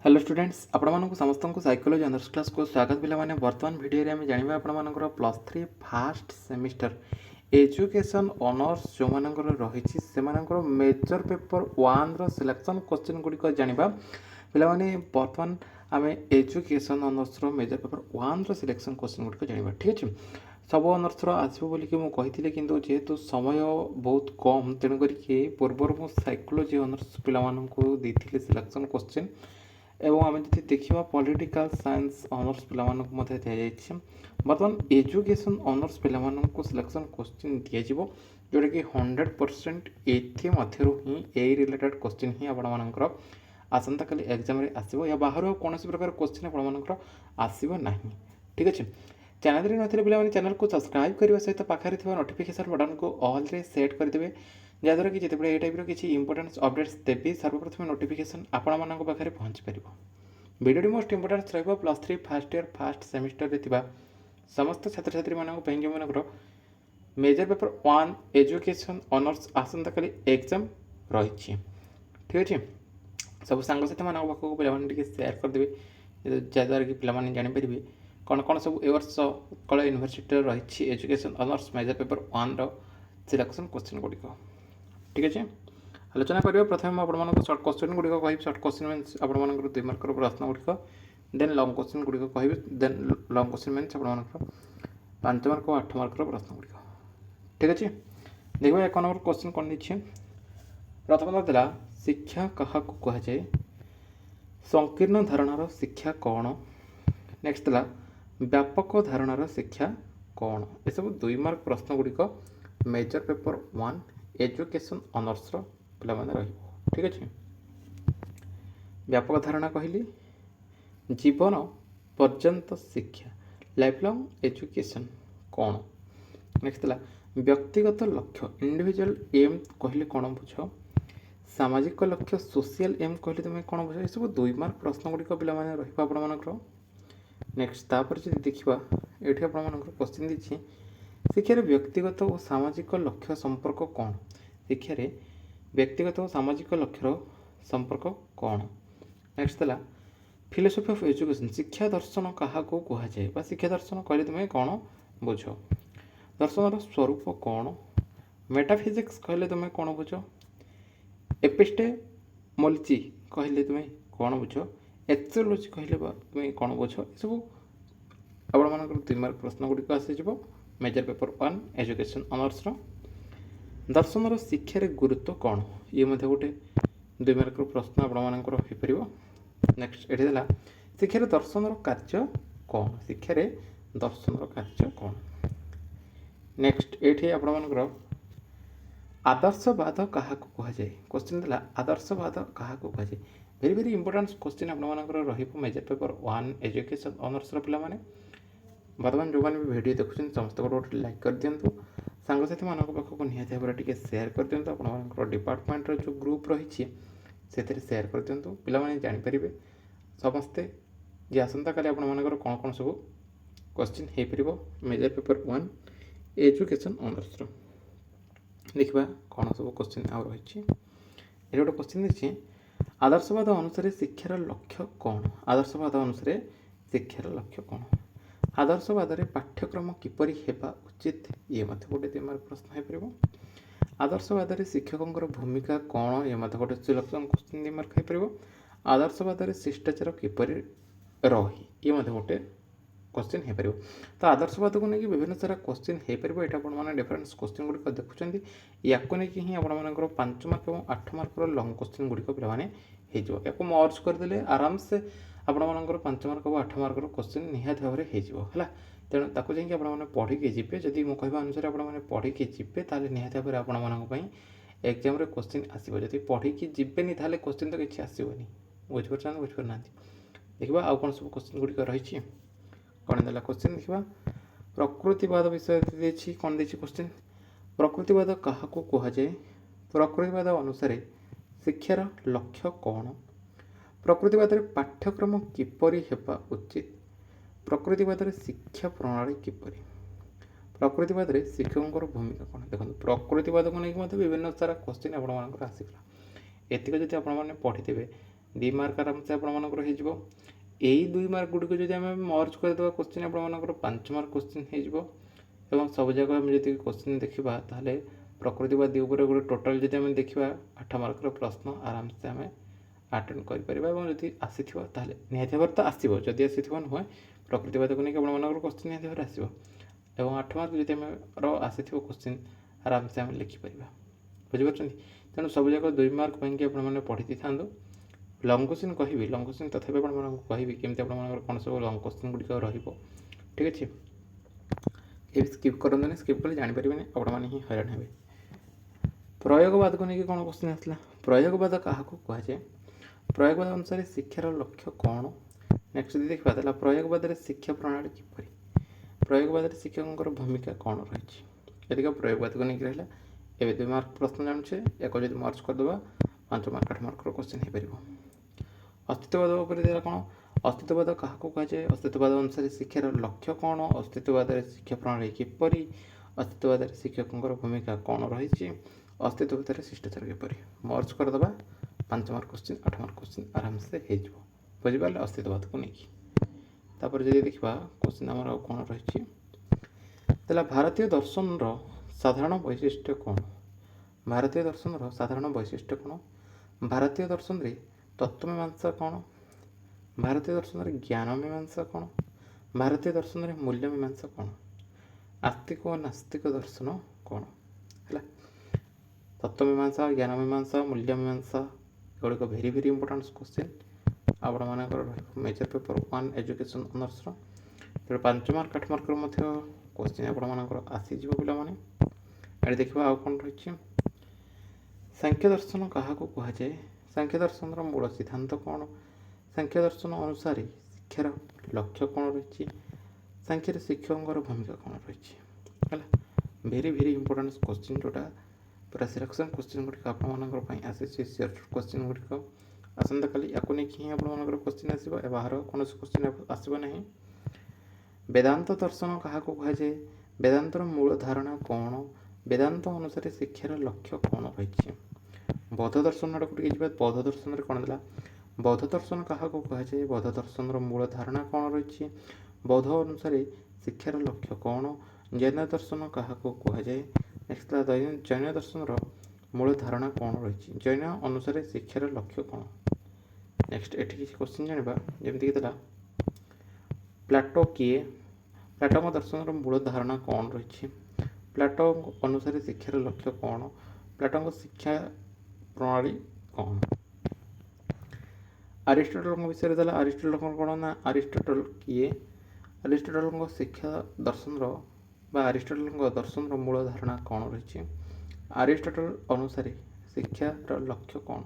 Hello students आपण समस्त को साइकोलॉजी ऑनर्स क्लास को स्वागत पे वर्तमान वीडियो आम जाना आपंकर plus three first semester education honours जो मानकर रही major paper one selection question गुड़िक जाना पे बर्तमान आम education honours major paper one selection question गुड़िक जाना ठीक अच्छे सब ऑनर्स आसो बोलिक मुझे कि जेहेतु समय बहुत कम तेणुक पूर्वर मु साइकोलॉजी ऑनर्स पे देती सिलेक्शन क्वेश्चन एवं आम जी देखा पॉलिटिकल साइंस ऑनर्स पे दि बर्तमान एजुकेशन ऑनर्स पे सिलेक्शन क्वेश्चन दिज्व जोटा कि 100% ये ही रिलेटेड क्वेश्चन ही आपर आसंता काली एग्जाम रे आसो या बाहर कौन प्रकार क्वेश्चन आपर आसो ना ठीक अच्छे चैनल रे नथिले पिला चैनल को सब्सक्राइब करने सहित पाखे नोटिफिकेशन बटन को ऑल रे सेट करदे जहाँद्वारा कि जिते ये टाइप किसी इंपोर्टेंस अपडेट्स देवी सर्वप्रथम नोटिफिकेशन आपण पाखे पहुँची पार वीडियो मोस्ट इंपोर्टेंस रहा plus three first year first semester रे समस्त छात्र छात्री मानकर major paper one education honours आसंता काली एग्जाम रही ठीक अच्छे सब सांगसाथी मान पाखक पे सेयार करदे जहाँद्वारा कि पे जापर कौन कौन सब ए वर्ष कला यूनिवर्सिटी रही education honours major paper one selection question गुड़िक ठीक अच्छे आलोचना करिए प्रथम आप सर्ट क्वेश्चन गुड़िक कह सर्ट क्वेश्चन मीन्स आप 2 मार्कर प्रश्न गुड़िक देन लंग क्वेश्चन गुड़िक कह देन लंग क्वेश्चन मीन्स आप 5 मार्क और 8 मार्कर प्रश्न गुड़िक ठीक अच्छे देखिए 1 नंबर क्वेश्चन कौन देखिए प्रथम देला शिक्षा क्या कहुए संकीर्ण धारणार शिक्षा कौन नेक्स्ट देला व्यापक धारणार शिक्षा कौन ये सब 2 मार्क प्रश्न गुड़िक major paper one education honours पे ठीक अच्छे व्यापक धारणा कहली जीवन पर्यंत शिक्षा लाइफ लॉन्ग एजुकेशन कौन नेक्स्ट है व्यक्तिगत लक्ष्य इंडिविजुअल एम कहले कौन बुझ सामाजिक लक्ष्य सोशल एम कहले तुम कौन बुझ ये सब 2 मार्क प्रश्न गुड़िक पे नेक्स्ट तापर जो देखा ये क्वेश्चन दी शिक्षार व्यक्तिगत और सामाजिक लक्ष्य संपर्क कौन शिक्षार व्यक्तिगत और सामाजिक लक्ष्यर संपर्क कौन नेक्स्ट है फिलोसफी ऑफ एजुकेशन शिक्षा दर्शन क्या कहुए शिक्षा दर्शन कहले तुम्हें कौन बुझ दर्शन स्वरूप कौन मेटाफिजिक्स कहले तुम्हें कौन बुझ एपिस्टेमोलॉजी कहले तुम्हें कौन बुझ एथियोलॉजी कहले तुम्हें कौन बुझ सब आप 2 मार्क प्रश्न गुड़िक आसीज major paper one education honours दर्शन शिक्षार गुरुत्व कौन ये गोटे 2 मार्क प्रश्न आपंकर नेक्स्ट ये शिक्षार दर्शन कार्य कौन शिक्षार दर्शन कार्य कौन नेक्स्ट ये आपंकर आदर्शवाद क्या कहुए क्वेश्चन देला आदर्शवाद क्या कहुए वेरी वेरी इंपोर्टेंट क्वेश्चन आपंकर major paper one education honours पे बर्तमान जो मैंने वीडियो देखुं समस्त गोटे लाइक कर दिंतु सांगसाथी मान पाखक निहती भाव में सेयार कर दिंतु आप डिपार्टमेंट जो ग्रुप रही से सेयार कर दिंतु पे जापर समस्ते जे आसंता काली आपर कौन कौन सब क्वेश्चन हो पार major paper one education honours देखा कौन सब क्वेश्चन आ रही ये गोटे क्वेश्चन देखिए आदर्शवाद अनुसार शिक्षार लक्ष्य कौन आदर्शवाद अनुसार शिक्षार लक्ष्य कौन आदर्शवाद पाठ्यक्रम किपरि हेबा उचित ये गोटे 2 मार्क प्रश्न हो आदर्शवाद शिक्षकों भूमिका कौन ये गोटे सिलेक्शन क्वेश्चन 2 मार्क हो आदर्शवाद शिष्टाचार किपरि रही ये गोटे क्वेश्चन हो पार तो आदर्शवाद को लेकिन विभिन्न सारा क्वेश्चन हो पार ये आप डिफरेन्स क्वेश्चन गुड़िक देखुं या नहीं आपर 5 मार्क और 8 मार्क लंग क्वेश्चन गुड़िक पे हो मर्ज करदे आराम से आपर 5 मार्क और 8 मार्क क्वेश्चन निहत भाव में है तेणु ताको जाकि आप पढ़ी जी जदि मो कहवा अनुसार आप पढ़ी जी ताले निहत भाव में आपण एग्जाम क्वेश्चन आसो जब पढ़ी जीवेनि ताले क्वेश्चन तो किसी आसोनी बुझीपार देखा आउ कौन सब क्वेश्चन गुड़िक रही कौन देला क्वेश्चन देखा प्रकृतिवाद विषय देखिए कौन देखिए क्वेश्चन प्रकृतिवाद क्या कहुए प्रकृतिवाद अनुसार शिक्षार लक्ष्य कौन प्रकृतिवाद पाठ्यक्रम किपरि हेबा उचित प्रकृतिवाद शिक्षा प्रणाली किपरि प्रकृतिवाद शिक्षकों भूमिका कौन देखो प्रकृतिवाद को लेकिन विभिन्न सारा क्वेश्चन आसगला एतिक जब आप पढ़ीथे 2 ମାର୍କ ଆରାମସେ ଆପଣମାନଙ୍କର ହେଇଯିବ। ଏଇ 2 ମାର୍କ ଗୁଡ଼ିକ ଯଦି ଆମେ ମର୍ଜ କରିଦେବା କୋଶ୍ଚିନ୍ ଆପଣମାନଙ୍କର 5 ମାର୍କ କୋଶ୍ଚିନ୍ ହେଇଯିବ। ଏବଂ ସବୁଯାକ ଆମେ ଯଦି କୋଶ୍ଚିନ୍ ଦେଖିବା ତାହେଲେ ପ୍ରକୃତିବାଦୀ ଉପରେ ଗୋଟେ ଟୋଟାଲ୍ ଯଦି ଆମେ ଦେଖିବା 8 ମାର୍କର ପ୍ରଶ୍ନ ଆରାମସେ ଆମେ ଆଟେଣ୍ଡ କରିପାରିବା। ଏବଂ ଯଦି ଆସିଥିବ ତାହେଲେ ନିହାତି ଭାବରେ ତ ଆସିବ, ଯଦି ଆସିଥିବ ନୁହେଁ, ପ୍ରକୃତିବାଦକୁ ନେଇକି ଆପଣମାନଙ୍କର କୋଶ୍ଚିନ୍ ନିହାତି ଭାବରେ ଆସିବ। ଏବଂ 8 ମାର୍କ ଯଦି ଆମର ଆସିଥିବ କୋଶ୍ଚିନ୍ ଆରାମସେ ଆମେ ଲେଖିପାରିବା। ବୁଝିପାରୁଛନ୍ତି? ତେଣୁ ସବୁଯାକ 2 ମାର୍କ ପାଇଁକି ଆପଣମାନେ ପଢ଼ି ଦେଇଥାନ୍ତୁ। ଲଙ୍ଗ୍ କୋଶ୍ଚିନ୍ କହିବି, ଲଙ୍ଗ୍ କୋଶ୍ଚିନ୍ ତଥାପି ଆପଣମାନଙ୍କୁ କହିବି କେମିତି ଆପଣମାନଙ୍କର କ'ଣ ସବୁ ଲଙ୍ଗ୍ କୋଶ୍ଚିନ୍ ଗୁଡ଼ିକ ରହିବ। ଠିକ୍ ଅଛି? କେହି ସ୍କିପ୍ କରନ୍ତୁନି, ସ୍କିପ୍ କଲେ ଜାଣିପାରିବେନି, ଆପଣମାନେ ହିଁ ହଇରାଣ ହେବେ। ପ୍ରୟୋଗବାଦକୁ ନେଇକି କ'ଣ କୋଶ୍ଚିନ୍ ଆସିଲା? ପ୍ରୟୋଗବାଦ କାହାକୁ କୁହାଯାଏ? ପ୍ରୟୋଗବାଦ ଅନୁସାରେ ଶିକ୍ଷାର ଲକ୍ଷ୍ୟ କ'ଣ? ନେକ୍ସଟ ଯଦି ଦେଖିବା ତାହେଲେ ପ୍ରୟୋଗବାଦରେ ଶିକ୍ଷା ପ୍ରଣାଳୀ କିପରି? ପ୍ରୟୋଗବାଦରେ ଶିକ୍ଷକଙ୍କର ଭୂମିକା କ'ଣ ରହିଛି? ଏତିକ ପ୍ରୟୋଗବାଦକୁ ନେଇକି ରହିଲା। ଏବେ 2 ମାର୍କ ପ୍ରଶ୍ନ ଜାଣୁଛେ, ୟାକୁ ଯଦି ମର୍ଜ କରିଦେବା 5 ମାର୍କ 8 ମାର୍କର କୋଶ୍ଚିନ୍ ହେଇପାରିବ। ଅସ୍ତିତ୍ୱବାଦ ଉପରେ ଦେଲା କ'ଣ? ଅସ୍ତିତ୍ୱବାଦ କାହାକୁ କୁହାଯାଏ? ଅସ୍ତିତ୍ୱବାଦ ଅନୁସାରେ ଶିକ୍ଷାର ଲକ୍ଷ୍ୟ କ'ଣ? ଅସ୍ତିତ୍ୱବାଦରେ ଶିକ୍ଷା ପ୍ରଣାଳୀ କିପରି? ଅସ୍ତିତ୍ୱବାଦରେ ଶିକ୍ଷକଙ୍କର ଭୂମିକା କ'ଣ ରହିଛି? ଅସ୍ତିତ୍ୱବାଦରେ ଶିଷ୍ଟାଚାର କିପରି? ମର୍ଜ କରିଦେବା 5 ମାର୍କ କୋଶ୍ଚିନ୍ 8 ମାର୍କ କୋଶ୍ଚିନ୍ ଆରାମସେ ହେଇଯିବ। ବୁଝିପାରିଲେ? ଅସ୍ତିତ୍ୱବାଦକୁ ନେଇକି। ତାପରେ ଯଦି ଦେଖିବା କୋଶ୍ଚିନ୍ ଆମର ଆଉ କ'ଣ ରହିଛି, ତାହେଲେ ଭାରତୀୟ ଦର୍ଶନର ସାଧାରଣ ବୈଶିଷ୍ଟ୍ୟ କ'ଣ? ଭାରତୀୟ ଦର୍ଶନର ସାଧାରଣ ବୈଶିଷ୍ଟ୍ୟ କ'ଣ? ଭାରତୀୟ ଦର୍ଶନରେ ତତ୍ତ୍ୱମୀମାଂସା କ'ଣ? ଭାରତୀୟ ଦର୍ଶନରେ ଜ୍ଞାନ ମୀମାଂସା କ'ଣ? ଭାରତୀୟ ଦର୍ଶନରେ ମୂଲ୍ୟ ମୀମାଂସା କ'ଣ? ଆସ୍ତିକ ଓ ନାସ୍ତିକ ଦର୍ଶନ କ'ଣ? ହେଲା, ତତ୍ତ୍ୱମୀମାଂସା, ଜ୍ଞାନ ମୀମାଂସା, ମୂଲ୍ୟ ମୀମାଂସା ଏଗୁଡ଼ିକ ଭେରି ଭେରି ଇମ୍ପୋର୍ଟାଣ୍ଟ କୋଶ୍ଚିନ୍ ଆପଣମାନଙ୍କର ରହିବ ମେଜର ପେପର 1 ଏଜୁକେସନ୍ ଅନର୍ସର। ତେଣୁ 5 ମାର୍କ 8 ମାର୍କର ମଧ୍ୟ କୋଶ୍ଚିନ୍ ଆପଣମାନଙ୍କର ଆସିଯିବ ପିଲାମାନେ। ଏଠି ଦେଖିବା ଆଉ କ'ଣ ରହିଛି। ସାଂଖ୍ୟ ଦର୍ଶନ କାହାକୁ କୁହାଯାଏ? ସାଂଖ୍ୟ ଦର୍ଶନର ମୂଳ ସିଦ୍ଧାନ୍ତ କ'ଣ? ସାଂଖ୍ୟ ଦର୍ଶନ ଅନୁସାରେ ଶିକ୍ଷାର ଲକ୍ଷ୍ୟ କ'ଣ ରହିଛି? ସାଂଖ୍ୟରେ ଶିକ୍ଷକଙ୍କର ଭୂମିକା କ'ଣ ରହିଛି? ହେଲା, ଭେରି ଭେରି ଇମ୍ପୋର୍ଟାଣ୍ଟ କୋଶ୍ଚିନ୍, ଯେଉଁଟା ପୁରା ସିଲେକ୍ସନ୍ କୋଶ୍ଚିନ୍ ଗୁଡ଼ିକ ଆପଣମାନଙ୍କର ପାଇଁ ଆସିଛି। ସିଓର କୋଶ୍ଚିନ୍ ଗୁଡ଼ିକ ଆସନ୍ତାକାଲି ୟାକୁ ନେଇକି ହିଁ ଆପଣମାନଙ୍କର କୋଶ୍ଚିନ୍ ଆସିବ, ଏ ବାହାର କୌଣସି କୋଶ୍ଚିନ୍ ଆସିବ ନାହିଁ। ବେଦାନ୍ତ ଦର୍ଶନ କାହାକୁ କୁହାଯାଏ? ବେଦାନ୍ତର ମୂଳ ଧାରଣା କ'ଣ? ବେଦାନ୍ତ ଅନୁସାରେ ଶିକ୍ଷାର ଲକ୍ଷ୍ୟ କ'ଣ ରହିଛି? ବୌଦ୍ଧ ଦର୍ଶନ ଆଡ଼କୁ ଟିକେ ଯିବା। ବୌଦ୍ଧ ଦର୍ଶନରେ କ'ଣ ଦେଲା? ବୌଦ୍ଧ ଦର୍ଶନ କାହାକୁ କୁହାଯାଏ? ବୌଦ୍ଧ ଦର୍ଶନର ମୂଳ ଧାରଣା କ'ଣ ରହିଛି? ବୌଦ୍ଧ ଅନୁସାରେ ଶିକ୍ଷାର ଲକ୍ଷ୍ୟ କ'ଣ? ଜୈନ ଦର୍ଶନ କାହାକୁ କୁହାଯାଏ? ନେକ୍ସଟ ଜୈନ ଦର୍ଶନର ମୂଳ ଧାରଣା କ'ଣ ରହିଛି? ଜୈନ ଅନୁସାରେ ଶିକ୍ଷାର ଲକ୍ଷ୍ୟ କ'ଣ? ନେକ୍ସଟ ଏଠି କିଛି କୋଶ୍ଚିନ୍ ଜାଣିବା, ଯେମିତିକି ଦେଲା ପ୍ଲାଟୋ କିଏ? ପ୍ଲାଟୋଙ୍କ ଦର୍ଶନର ମୂଳ ଧାରଣା କ'ଣ ରହିଛି? ପ୍ଲାଟୋ ଅନୁସାରେ ଶିକ୍ଷାର ଲକ୍ଷ୍ୟ କ'ଣ? ପ୍ଲାଟୋଙ୍କ ଶିକ୍ଷା ପ୍ରଣାଳୀ କ'ଣ? ଆରିଷ୍ଟଟଲଙ୍କ ବିଷୟରେ ଦେଲା। ଆରିଷ୍ଟଟଲଙ୍କ କ'ଣ ନା, ଆରିଷ୍ଟଟଲ କିଏ? ଆରିଷ୍ଟଟଲଙ୍କ ଶିକ୍ଷା ଦର୍ଶନର ବା ଆରିଷ୍ଟଟଲଙ୍କ ଦର୍ଶନର ମୂଳ ଧାରଣା କ'ଣ ରହିଛି? ଆରିଷ୍ଟଟଲ ଅନୁସାରେ ଶିକ୍ଷାର ଲକ୍ଷ୍ୟ କ'ଣ?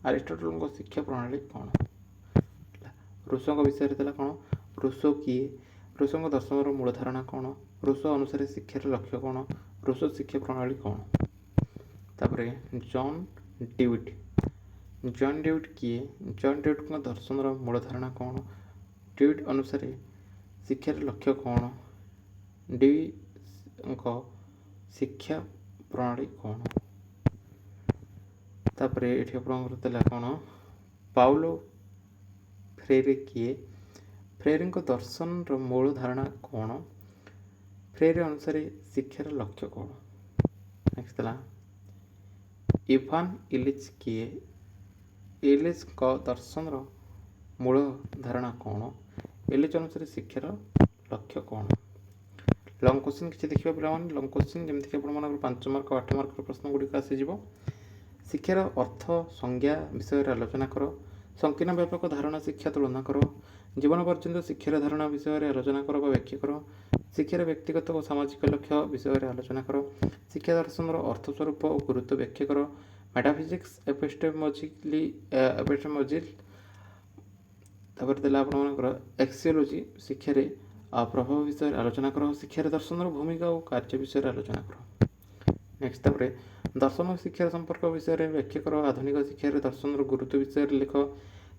ଆରିଷ୍ଟଟଲଙ୍କ ଶିକ୍ଷା ପ୍ରଣାଳୀ କ'ଣ? ରୁଷୋଙ୍କ ବିଷୟରେ ଦେଲା କ'ଣ? ରୁଷୋ କିଏ? ରୁଷୋଙ୍କ ଦର୍ଶନର ମୂଳ ଧାରଣା କ'ଣ? ରୁଷୋ ଅନୁସାରେ ଶିକ୍ଷାର ଲକ୍ଷ୍ୟ କ'ଣ? ରୁଷୋ ଶିକ୍ଷା ପ୍ରଣାଳୀ କ'ଣ? ତାପରେ ଜନ୍ ଡେଭିଡ୍। ଜନ୍ ଡେଭିଡ୍ କିଏ? ଜନ୍ ଡେଭିଡ୍ଙ୍କ ଦର୍ଶନର ମୂଳ ଧାରଣା କ'ଣ? ଡେଭିଡ୍ ଅନୁସାରେ ଶିକ୍ଷାର ଲକ୍ଷ୍ୟ କ'ଣ? ଡେଭିଡ୍ଙ୍କ ଶିକ୍ଷା ପ୍ରଣାଳୀ କ'ଣ? ତାପରେ ଏଠି ଆପଣଙ୍କର ଦେଲା କ'ଣ? ପାଉଲୋ ଫ୍ରେରେ କିଏ? ଫ୍ରେରେଙ୍କ ଦର୍ଶନର ମୂଳ ଧାରଣା କ'ଣ? ଫ୍ରେରେ ଅନୁସାରେ ଶିକ୍ଷାର ଲକ୍ଷ୍ୟ କ'ଣ? ନେକ୍ସଟ ଦେଲା ଇଭାନ ଇଲିଚ୍ କିଏ? ଇଲିଚ୍ଙ୍କ ଦର୍ଶନର ମୂଳ ଧାରଣା କ'ଣ? ଇଲିଚ୍ ଅନୁସାରେ ଶିକ୍ଷାର ଲକ୍ଷ୍ୟ କ'ଣ? ଲଙ୍ଗ୍ କୋଶ୍ଚିନ୍ କିଛି ଦେଖିବା ପିଲାମାନେ। ଲଙ୍ଗ୍ କୋଶ୍ଚିନ୍ ଯେମିତିକି ଆପଣମାନଙ୍କର 5 ମାର୍କ 8 ମାର୍କର ପ୍ରଶ୍ନ ଗୁଡ଼ିକ ଆସିଯିବ। ଶିକ୍ଷାର ଅର୍ଥ ସଂଜ୍ଞା ବିଷୟରେ ଆଲୋଚନା କର। ସଂକୀର୍ଣ୍ଣ ବ୍ୟାପକ ଧାରଣା ଶିକ୍ଷା ତୁଳନା କର। ଜୀବନ ପର୍ଯ୍ୟନ୍ତ ଶିକ୍ଷାର ଧାରଣା ବିଷୟରେ ଆଲୋଚନା କର ବା ବ୍ୟାଖ୍ୟା କର। ଶିକ୍ଷାର ବ୍ୟକ୍ତିଗତ ଓ ସାମାଜିକ ଲକ୍ଷ୍ୟ ବିଷୟରେ ଆଲୋଚନା କର। ଶିକ୍ଷା ଦର୍ଶନର ଅର୍ଥ ସ୍ୱରୂପ ଓ ଗୁରୁତ୍ୱ ବ୍ୟାଖ୍ୟା କର। ମେଟାଫିଜିକ୍ସ ଏପିଷ୍ଟେମୋଲୋଜି। ତାପରେ ଦେଲା ଆପଣମାନଙ୍କର ଏକ୍ସିଓଲୋଜି ଶିକ୍ଷାରେ ପ୍ରଭାବ ବିଷୟରେ ଆଲୋଚନା କର। ଶିକ୍ଷାର ଦର୍ଶନର ଭୂମିକା ଓ କାର୍ଯ୍ୟ ବିଷୟରେ ଆଲୋଚନା କର। ନେକ୍ସଟ ତାପରେ ଦର୍ଶନ ଓ ଶିକ୍ଷାର ସମ୍ପର୍କ ବିଷୟରେ ବ୍ୟାଖ୍ୟା କର। ଆଧୁନିକ ଶିକ୍ଷାରେ ଦର୍ଶନର ଗୁରୁତ୍ୱ ବିଷୟରେ ଲେଖ।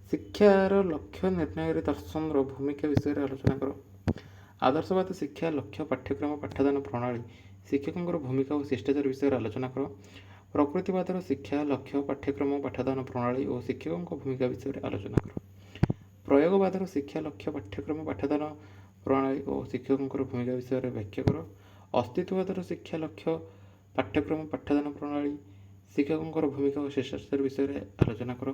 ଶିକ୍ଷାର ଲକ୍ଷ୍ୟ ନିର୍ଣ୍ଣୟରେ ଦର୍ଶନର ଭୂମିକା ବିଷୟରେ ଆଲୋଚନା କର। ଆଦର୍ଶବାଦ ଶିକ୍ଷା ଲକ୍ଷ୍ୟ ପାଠ୍ୟକ୍ରମ ପାଠଦାନ ପ୍ରଣାଳୀ ଶିକ୍ଷକଙ୍କର ଭୂମିକା ଓ ଶିଷ୍ଟାଚାର ବିଷୟରେ ଆଲୋଚନା କର। ପ୍ରକୃତିବାଦର ଶିକ୍ଷା ଲକ୍ଷ୍ୟ ପାଠ୍ୟକ୍ରମ ପାଠଦାନ ପ୍ରଣାଳୀ ଓ ଶିକ୍ଷକଙ୍କ ଭୂମିକା ବିଷୟରେ ଆଲୋଚନା କର। ପ୍ରୟୋଗବାଦର ଶିକ୍ଷା ଲକ୍ଷ୍ୟ ପାଠ୍ୟକ୍ରମ ପାଠଦାନ ପ୍ରଣାଳୀ ଓ ଶିକ୍ଷକଙ୍କର ଭୂମିକା ବିଷୟରେ ବ୍ୟାଖ୍ୟା କର। ଅସ୍ତିତ୍ୱବାଦର ଶିକ୍ଷା ଲକ୍ଷ୍ୟ ପାଠ୍ୟକ୍ରମ ପାଠଦାନ ପ୍ରଣାଳୀ ଶିକ୍ଷକଙ୍କର ଭୂମିକା ଓ ଶିଷ୍ଟାଚାର ବିଷୟରେ ଆଲୋଚନା କର।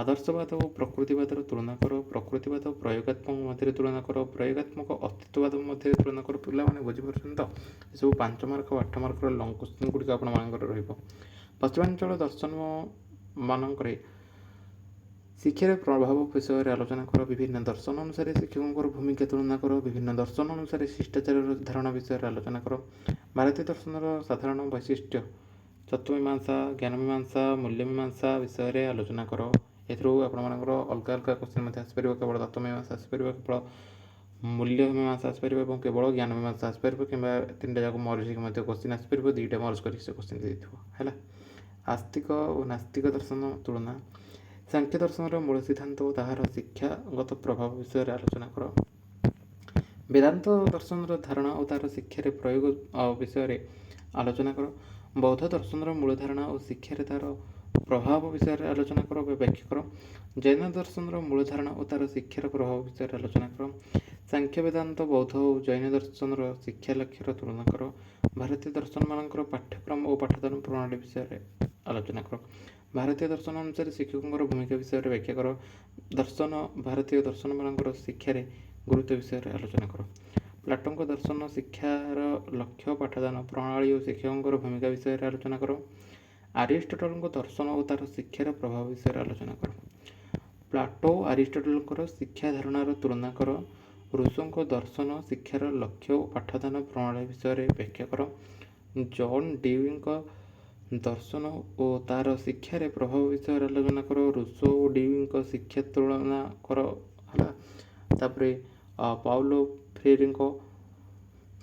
ଆଦର୍ଶବାଦ ଓ ପ୍ରକୃତିବାଦର ତୁଳନା କର। ପ୍ରକୃତିବାଦ ଓ ପ୍ରୟୋଗାତ୍ମକ ମଧ୍ୟରେ ତୁଳନା କର। ପ୍ରୟୋଗାତ୍ମକ ଅସ୍ତିତ୍ୱବାଦ ମଧ୍ୟରେ ତୁଳନା କର। ପିଲାମାନେ ବୁଝିପାରୁଛନ୍ତି ତ? ଏସବୁ 5 ମାର୍କ ଓ 8 ମାର୍କର ଲଙ୍ଗ କ୍ୱେଶ୍ଚିନ୍ ଗୁଡ଼ିକ ଆପଣମାନଙ୍କର ରହିବ। ପଶ୍ଚିମାଞ୍ଚଳ ଦର୍ଶନ ମାନଙ୍କରେ ଶିକ୍ଷାର ପ୍ରଭାବ ବିଷୟରେ ଆଲୋଚନା କର। ବିଭିନ୍ନ ଦର୍ଶନ ଅନୁସାରେ ଶିକ୍ଷକଙ୍କର ଭୂମିକା ତୁଳନା କର। ବିଭିନ୍ନ ଦର୍ଶନ ଅନୁସାରେ ଶିଷ୍ଟାଚାରର ଧାରଣା ବିଷୟରେ ଆଲୋଚନା କର। ଭାରତୀୟ ଦର୍ଶନର ସାଧାରଣ ବୈଶିଷ୍ଟ୍ୟ ତତ୍ତ୍ୱମୀମାଂସା ଜ୍ଞାନମୀମାଂସା ମୂଲ୍ୟମୀମାଂସା ବିଷୟରେ ଆଲୋଚନା କର। ଏଥିରୁ ଆପଣମାନଙ୍କର ଅଲଗା ଅଲଗା କ୍ୱେଶ୍ଚିନ୍ ମଧ୍ୟ ଆସିପାରିବ। କେବଳ ତତ୍ତ୍ୱମୀମାଂସା ଆସିପାରିବ, କେବଳ ମୂଲ୍ୟମୀମାଂସା ଆସିପାରିବ ଏବଂ କେବଳ ଜ୍ଞାନମୀମାଂସା ଆସିପାରିବ, କିମ୍ବା 3ଟା ଯାକ ମର୍ଜ ହେଇକି ମଧ୍ୟ କ୍ୱେଶ୍ଚିନ୍ ଆସିପାରିବ। 2ଟା ମର୍ଜ କରିକି ସେ କ୍ୱେଶ୍ଚିନ୍ ଦେଇଥିବ ହେଲା। ଆସ୍ତିକ ଓ ନାସ୍ତିକ ଦର୍ଶନ ତୁଳନା। ସାଂଖ୍ୟ ଦର୍ଶନର ମୂଳ ସିଦ୍ଧାନ୍ତ ଓ ତାହାର ଶିକ୍ଷାଗତ ପ୍ରଭାବ ବିଷୟରେ ଆଲୋଚନା କର। ବେଦାନ୍ତ ଦର୍ଶନର ଧାରଣା ଓ ତାହାର ଶିକ୍ଷାରେ ପ୍ରୟୋଗ ବିଷୟରେ ଆଲୋଚନା କର। ବୌଦ୍ଧ ଦର୍ଶନର ମୂଳ ଧାରଣା ଓ ଶିକ୍ଷାରେ ତାହାର ପ୍ରଭାବ ବିଷୟରେ ଆଲୋଚନା କର ବା ବ୍ୟାଖ୍ୟା କର। ଜୈନ ଦର୍ଶନର ମୂଳ ଧାରଣା ଓ ତାହାର ଶିକ୍ଷାର ପ୍ରଭାବ ବିଷୟରେ ଆଲୋଚନା କର। ସାଂଖ୍ୟ ବେଦାନ୍ତ ବୌଦ୍ଧ ଓ ଜୈନ ଦର୍ଶନର ଶିକ୍ଷା ଲକ୍ଷ୍ୟର ତୁଳନା କର। ଭାରତୀୟ ଦର୍ଶନମାନଙ୍କର ପାଠ୍ୟକ୍ରମ ଓ ପାଠଦାନ ପ୍ରଣାଳୀ ବିଷୟରେ ଆଲୋଚନା କର। ଭାରତୀୟ ଦର୍ଶନ ଅନୁସାରେ ଶିକ୍ଷକଙ୍କର ଭୂମିକା ବିଷୟରେ ବ୍ୟାଖ୍ୟା କର। ଭାରତୀୟ ଦର୍ଶନମାନଙ୍କର ଶିକ୍ଷାରେ ଗୁରୁତ୍ୱ ବିଷୟରେ ଆଲୋଚନା କର। ପ୍ଲାଟୋଙ୍କ ଦର୍ଶନ ଶିକ୍ଷାର ଲକ୍ଷ୍ୟ ପାଠଦାନ ପ୍ରଣାଳୀ ଓ ଶିକ୍ଷକଙ୍କର ଭୂମିକା ବିଷୟରେ ଆଲୋଚନା କର। ଆରିଷ୍ଟଟଲଙ୍କ ଦର୍ଶନ ଓ ତାର ଶିକ୍ଷାର ପ୍ରଭାବ ବିଷୟରେ ଆଲୋଚନା କର। ପ୍ଲାଟୋ ଆରିଷ୍ଟଟଲଙ୍କର ଶିକ୍ଷା ଧାରଣାର ତୁଳନା କର। ରୁଷୋଙ୍କ ଦର୍ଶନ ଶିକ୍ଷାର ଲକ୍ଷ୍ୟ ଓ ପାଠଦାନ ପ୍ରଣାଳୀ ବିଷୟରେ ବ୍ୟାଖ୍ୟା କର। ଜନ୍ ଡ୍ୟୁଇଙ୍କ ଦର୍ଶନ ଓ ତାର ଶିକ୍ଷାରେ ପ୍ରଭାବ ବିଷୟରେ ଆଲୋଚନା କର। ରୁଷୋ ଓ ଡ୍ୟୁଇଙ୍କ ଶିକ୍ଷା ତୁଳନା କର ହେଲା। ତାପରେ ପାଉଲୋ ଫ୍ରେରେଙ୍କ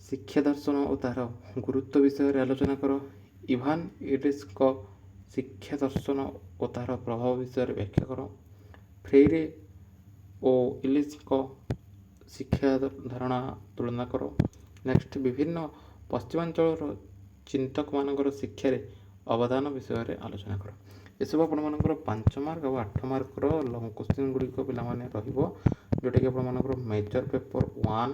ଶିକ୍ଷା ଦର୍ଶନ ଓ ତାହାର ଗୁରୁତ୍ୱ ବିଷୟରେ ଆଲୋଚନା କର। ଇଭାନ ଇଲିସ୍ଙ୍କ ଶିକ୍ଷା ଦର୍ଶନ ଓ ତାହାର ପ୍ରଭାବ ବିଷୟରେ ବ୍ୟାଖ୍ୟା କର। ଫ୍ରେire ଓ ଇଲିସ୍ଙ୍କ ଶିକ୍ଷା ଧାରଣା ତୁଳନା କର। ନେକ୍ସଟ ବିଭିନ୍ନ ପଶ୍ଚିମାଞ୍ଚଳର ଚିନ୍ତକମାନଙ୍କର ଶିକ୍ଷାରେ ଅବଦାନ ବିଷୟରେ ଆଲୋଚନା କର। ଏସବୁ ଆପଣମାନଙ୍କର 5 ମାର୍କ ଆଉ 8 ମାର୍କର ଲଙ୍ଗ କ୍ୱେଶ୍ଚିନ୍ ଗୁଡ଼ିକ ପିଲାମାନେ ରହିବ, ଯେଉଁଟାକି ଆପଣମାନଙ୍କର ମେଜର ପେପର 1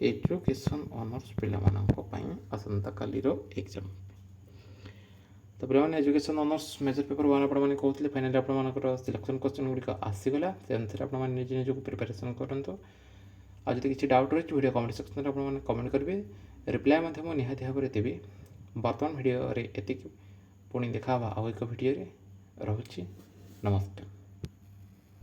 ଏଜୁକେସନ୍ ଅନର୍ସ ପିଲାମାନଙ୍କ ପାଇଁ ଆସନ୍ତାକାଲିର ଏକ୍ଜାମ୍। ତ ପିଲାମାନେ ଏଜୁକେସନ୍ ଅନର୍ସ ମେଜର ପେପର 1 ଆପଣମାନେ କହୁଥିଲେ, ଫାଇନାଲି ଆପଣମାନଙ୍କର ସିଲେକ୍ସନ୍ କ୍ୱେଶ୍ଚିନ୍ ଗୁଡ଼ିକ ଆସିଗଲା। ସେ ଅନୁସାରେ ଆପଣମାନେ ନିଜକୁ ପ୍ରିପାରେସନ୍ କରନ୍ତୁ। ଆଉ ଯଦି କିଛି ଡାଉଟ୍ ରହିଛି ଭିଡ଼ିଓ କମେଣ୍ଟ ସେକ୍ସନରେ ଆପଣମାନେ କମେଣ୍ଟ କରିବେ, ରିପ୍ଲାଏ ମଧ୍ୟ ମୁଁ ନିହାତି ଭାବରେ ଦେବି। ବର୍ତ୍ତମାନ ଭିଡ଼ିଓରେ ଏତିକି, ପୁଣି ଦେଖା ହେବା ଆଉ ଏକ ଭିଡ଼ିଓରେ। ରହୁଛି, ନମସ୍କାର।